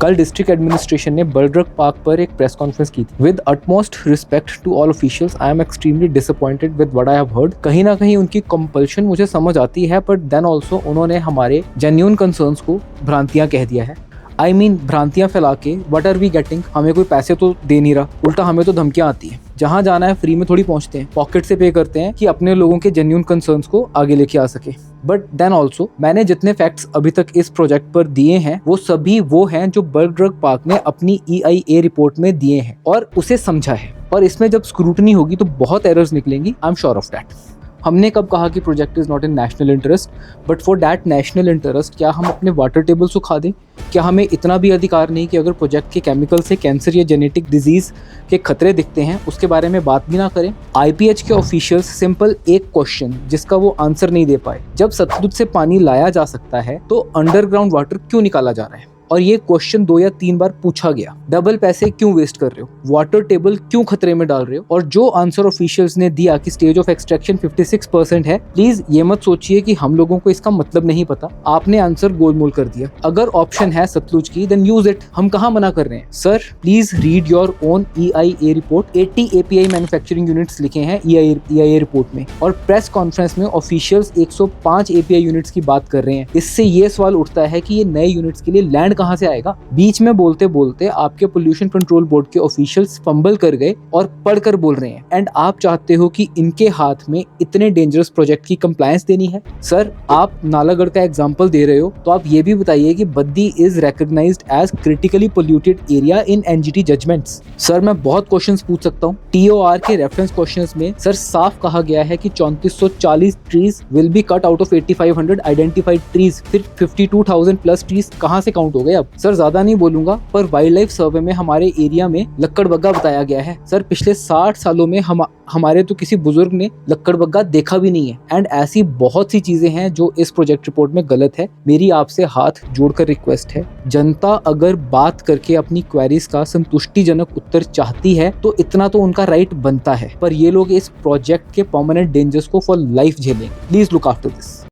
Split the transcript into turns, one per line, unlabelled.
कल district administration ने बलड्रग park पर एक प्रेस कॉन्फ्रेंस की थी। With utmost respect to all officials, I am extremely disappointed with what I have heard. कहीं ना कहीं उनकी कंपल्शन मुझे समझ आती है, बट देन ऑल्सो उन्होंने हमारे जेन्युइन कंसर्न्स को भ्रांतियां कह दिया है। आई मीन भ्रांतियां फैला के व्हाट आर वी गेटिंग? हमें कोई पैसे तो दे नहीं रहा, उल्टा हमें तो धमकियां आती हैं। जहां जाना है फ्री में थोड़ी पहुंचते हैं, पॉकेट से पे करते हैं कि अपने लोगों के जेन्युइन कंसर्न्स को आगे लेके आ सके। बट देन ऑल्सो मैंने जितने फैक्ट्स अभी तक इस प्रोजेक्ट पर दिए हैं वो सभी वो हैं जो बलड्रग पार्क ने अपनी EIA रिपोर्ट में दिए हैं और उसे समझा है। और इसमें जब स्क्रूटनी होगी तो बहुत एरर्स निकलेंगी, I am sure of that. हमने कब कहा कि project is not in national interest, but for that national interest क्या हम अपने वाटर टेबल सुखा दें? क्या हमें इतना भी अधिकार नहीं कि अगर प्रोजेक्ट के केमिकल से कैंसर या जेनेटिक डिजीज के खतरे दिखते हैं उसके बारे में बात भी ना करें? IPH के ऑफिशियल्स सिंपल एक क्वेश्चन जिसका वो आंसर नहीं दे पाए, जब सतलुज से पानी लाया जा सकता है तो अंडरग्राउंड वाटर क्यों निकाला जा रहा है? और ये क्वेश्चन 2 या 3 बार पूछा गया। डबल पैसे क्यों वेस्ट कर रहे हो? वाटर टेबल क्यों खतरे में डाल रहे हो? और जो आंसर ऑफिशियल्स ने दिया कि स्टेज ऑफ एक्सट्रैक्शन 56% है, प्लीज ये मत सोचिए कि हम लोगों को इसका मतलब नहीं पता। आपने आंसर गोलमोल कर दिया। अगर ऑप्शन है सतलुज की, देन यूज इट। हम कहाँ मना कर रहे हैं? Sir please read your own EIA report. 80 API manufacturing units लिखे हैं EIA रिपोर्ट में, और प्रेस कॉन्फ्रेंस में ऑफिशियल्स 105 API यूनिट्स की बात कर रहे हैं। इससे ये सवाल उठता है कि ये नए यूनिट्स के लिए लैंड कहां से आएगा? बीच में बोलते बोलते आपके पोल्यूशन कंट्रोल बोर्ड के ऑफिशियल्स फंबल कर गए और पढ़कर बोल रहे हैं, एंड आप चाहते हो कि इनके हाथ में इतने डेंजरस प्रोजेक्ट की कंप्लायंस देनी है? सर आप नालागढ़ का एग्जांपल दे रहे हो तो आप ये भी बताइए कि Baddi is recognised as critically polluted area in NGT judgments. Sir मैं बहुत क्वेश्चंस पूछ सकता हूँ। TOR के रेफरेंस क्वेश्चंस में सर साफ कहा गया है कि 3440 trees will be cut out of 8500 identified trees. फिर 52,000 प्लस ट्रीज कहाँ से काउंट हो गए? अब सर ज्यादा नहीं बोलूंगा, पर वाइल्ड लाइफ सर्वे में हमारे एरिया में लक्कड़बग्गा बताया गया है। सर पिछले 60 सालों में हमारे तो किसी बुजुर्ग ने लक्कड़बग्गा देखा भी नहीं है। एंड ऐसी बहुत सी चीजें हैं जो इस प्रोजेक्ट रिपोर्ट में गलत है। मेरी आपसे हाथ जोड़कर रिक्वेस्ट है, जनता अगर बात करके अपनी क्वेरीज का संतुष्टिजनक उत्तर चाहती है तो इतना तो उनका राइट बनता है, पर ये लोग इस प्रोजेक्ट के परमानेंट डेंजर्स को फॉर लाइफ झेलेंगे। Please look after this.